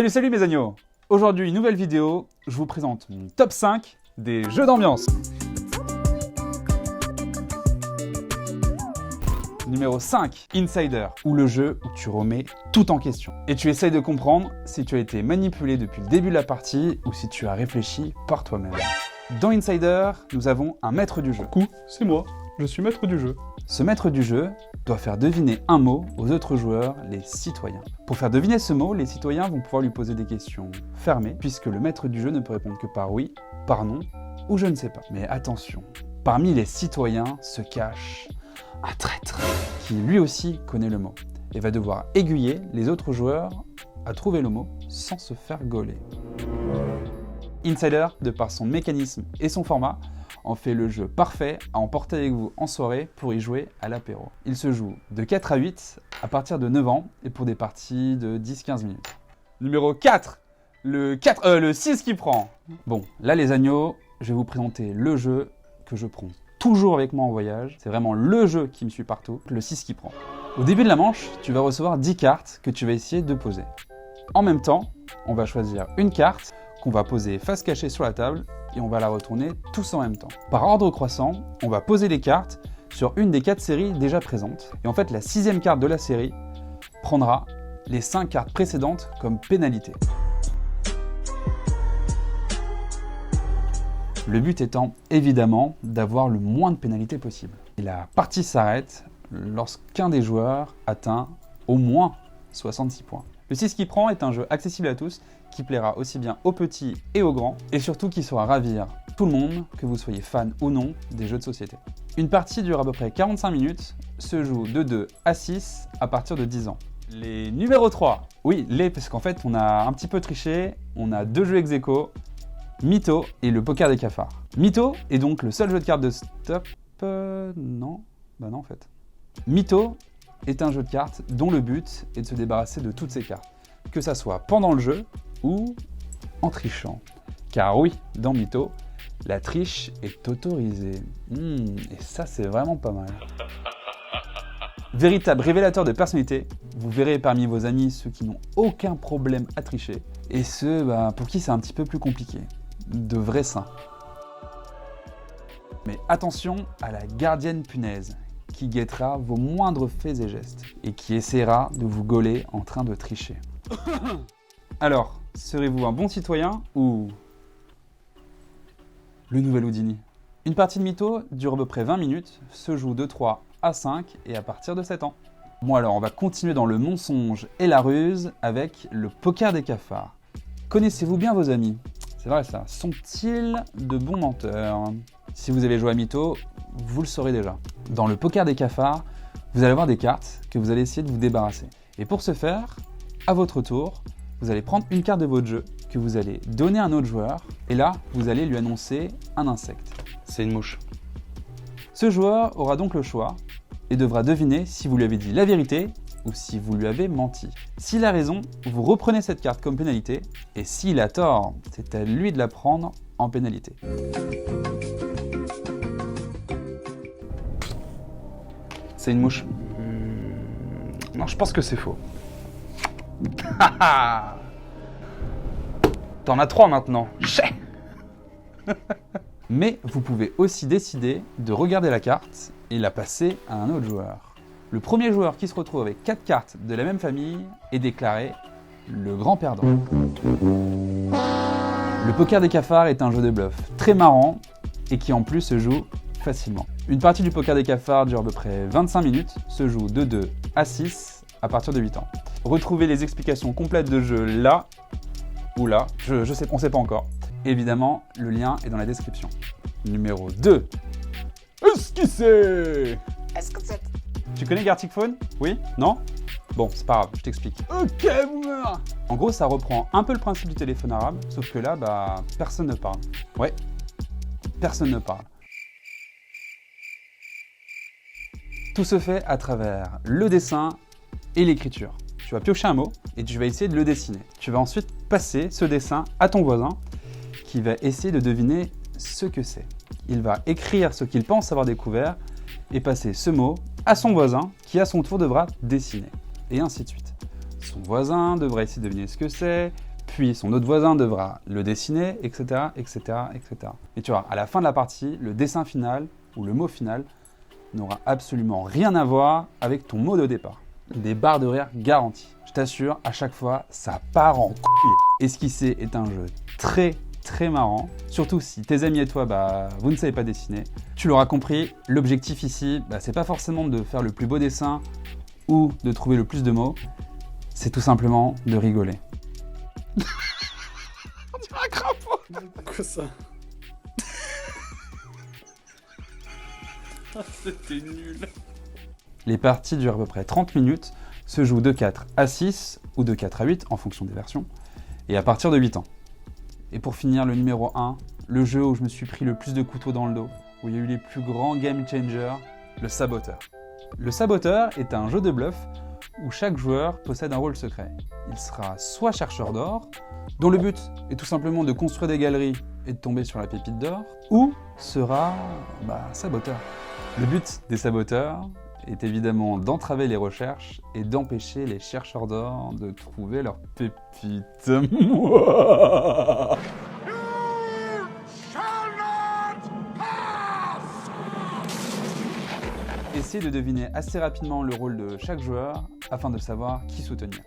Salut mes agneaux! Aujourd'hui, une nouvelle vidéo, je vous présente mon top 5 des jeux d'ambiance. Numéro 5, Insider, ou le jeu où tu remets tout en question. Et tu essayes de comprendre si tu as été manipulé depuis le début de la partie ou si tu as réfléchi par toi-même. Dans Insider, nous avons un maître du jeu. C'est moi, je suis maître du jeu. Ce maître du jeu doit faire deviner un mot aux autres joueurs, les citoyens. Pour faire deviner ce mot, les citoyens vont pouvoir lui poser des questions fermées, puisque le maître du jeu ne peut répondre que par oui, par non, ou je ne sais pas. Mais attention, parmi les citoyens se cache un traître qui lui aussi connaît le mot et va devoir aiguiller les autres joueurs à trouver le mot sans se faire gauler. Insider, de par son mécanisme et son format, en fait le jeu parfait à emporter avec vous en soirée pour y jouer à l'apéro. Il se joue de 4 à 8 à partir de 9 ans et pour des parties de 10-15 minutes. Numéro 4, le 6 qui prend. Bon, là les agneaux, je vais vous présenter le jeu que je prends toujours avec moi en voyage. C'est vraiment le jeu qui me suit partout, le 6 qui prend. Au début de la manche, tu vas recevoir 10 cartes que tu vas essayer de poser. En même temps, on va choisir une carte qu'on va poser face cachée sur la table et on va la retourner tous en même temps. Par ordre croissant, on va poser les cartes sur une des 4 séries déjà présentes. Et en fait, la 6e carte de la série prendra les 5 cartes précédentes comme pénalité. Le but étant évidemment d'avoir le moins de pénalités possible. Et la partie s'arrête lorsqu'un des joueurs atteint au moins 66 points. Le 6 qui prend est un jeu accessible à tous, qui plaira aussi bien aux petits et aux grands, et surtout qui saura ravir tout le monde, que vous soyez fan ou non des jeux de société. Une partie dure à peu près 45 minutes, se joue de 2 à 6 à partir de 10 ans. Les numéros 3, oui, parce qu'en fait on a un petit peu triché, on a 2 jeux ex aequo, Mytho et le poker des cafards. Mytho est donc le seul jeu de cartes de stop... non, bah non en fait. Mytho est un jeu de cartes dont le but est de se débarrasser de toutes ces cartes, que ça soit pendant le jeu ou en trichant. Car oui, dans Mytho, la triche est autorisée. Et ça c'est vraiment pas mal. Véritable révélateur de personnalité, vous verrez parmi vos amis ceux qui n'ont aucun problème à tricher, et ceux pour qui c'est un petit peu plus compliqué. De vrais saints. Mais attention à la gardienne punaise, qui guettera vos moindres faits et gestes, et qui essaiera de vous gauler en train de tricher. Alors, serez-vous un bon citoyen ou le nouvel Houdini? Une partie de Mytho dure à peu près 20 minutes, se joue de 3 à 5 et à partir de 7 ans. Bon alors, on va continuer dans le mensonge et la ruse avec le poker des cafards. Connaissez-vous bien vos amis? C'est vrai ça, sont-ils de bons menteurs? Si vous avez joué à Mytho, vous le saurez déjà. Dans le poker des cafards, vous allez avoir des cartes que vous allez essayer de vous débarrasser. Et pour ce faire, à votre tour, vous allez prendre une carte de votre jeu que vous allez donner à un autre joueur, et là, vous allez lui annoncer un insecte. C'est une mouche. Ce joueur aura donc le choix et devra deviner si vous lui avez dit la vérité ou si vous lui avez menti. S'il a raison, vous reprenez cette carte comme pénalité, et s'il a tort, c'est à lui de la prendre en pénalité. C'est une mouche. Non, je pense que c'est faux. T'en as 3 maintenant. Chais. Mais vous pouvez aussi décider de regarder la carte et la passer à un autre joueur. Le premier joueur qui se retrouve avec 4 cartes de la même famille est déclaré le grand perdant. Le poker des cafards est un jeu de bluff très marrant et qui en plus se joue facilement. Une partie du poker des cafards dure à peu près 25 minutes, se joue de 2 à 6 à partir de 8 ans. Retrouvez les explications complètes de jeu là ou là, on sait pas encore. Évidemment, le lien est dans la description. Numéro 2. Esquisser. Tu connais Gartic Phone? Oui? Non? Bon, c'est pas grave, je t'explique. Ok, boomer! En gros, ça reprend un peu le principe du téléphone arabe, sauf que là, personne ne parle. Ouais, personne ne parle. Tout se fait à travers le dessin et l'écriture. Tu vas piocher un mot et tu vas essayer de le dessiner. Tu vas ensuite passer ce dessin à ton voisin qui va essayer de deviner ce que c'est. Il va écrire ce qu'il pense avoir découvert et passer ce mot à son voisin qui à son tour devra dessiner. Et ainsi de suite. Son voisin devra essayer de deviner ce que c'est, puis son autre voisin devra le dessiner, etc., etc., etc. Et tu vois, à la fin de la partie, le dessin final, ou le mot final, n'aura absolument rien à voir avec ton mot de départ. Des barres de rire garanties. Je t'assure, à chaque fois, ça part en couille. Esquisser est un jeu très marrant, surtout si tes amis et toi, vous ne savez pas dessiner. Tu l'auras compris, l'objectif ici, c'est pas forcément de faire le plus beau dessin ou de trouver le plus de mots, c'est tout simplement de rigoler. On dirait un crapaud. Quoi ça? C'était nul. Les parties durent à peu près 30 minutes, se jouent de 4 à 6 ou de 4 à 8 en fonction des versions, et à partir de 8 ans. Et pour finir, le numéro 1, le jeu où je me suis pris le plus de couteaux dans le dos, où il y a eu les plus grands game changers, le Saboteur. Le Saboteur est un jeu de bluff où chaque joueur possède un rôle secret. Il sera soit chercheur d'or, dont le but est tout simplement de construire des galeries et de tomber sur la pépite d'or, ou sera saboteur. Le but des saboteurs est évidemment d'entraver les recherches et d'empêcher les chercheurs d'or de trouver leur pépite. Essayez de deviner assez rapidement le rôle de chaque joueur afin de savoir qui soutenir.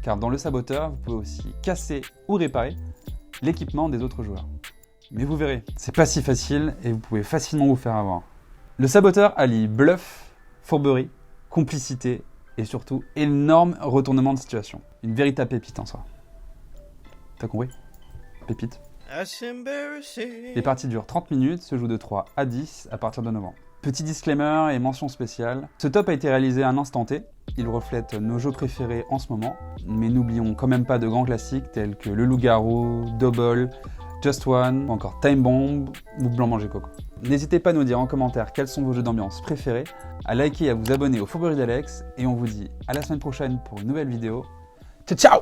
Car dans le saboteur, vous pouvez aussi casser ou réparer l'équipement des autres joueurs. Mais vous verrez, c'est pas si facile et vous pouvez facilement vous faire avoir. Le saboteur allie bluff, fourberie, complicité et surtout énorme retournement de situation. Une véritable pépite en soi. T'as compris? Pépite. Les parties durent 30 minutes, se jouent de 3 à 10 à partir de novembre. Petit disclaimer et mention spéciale, ce top a été réalisé à un instant T, il reflète nos jeux préférés en ce moment, mais n'oublions quand même pas de grands classiques tels que Le Loup-Garou, Double, Just One, ou encore Time Bomb ou Blanc Manger Coco. N'hésitez pas à nous dire en commentaire quels sont vos jeux d'ambiance préférés, à liker et à vous abonner aux Fourberies d'Alex, et on vous dit à la semaine prochaine pour une nouvelle vidéo. Ciao ciao!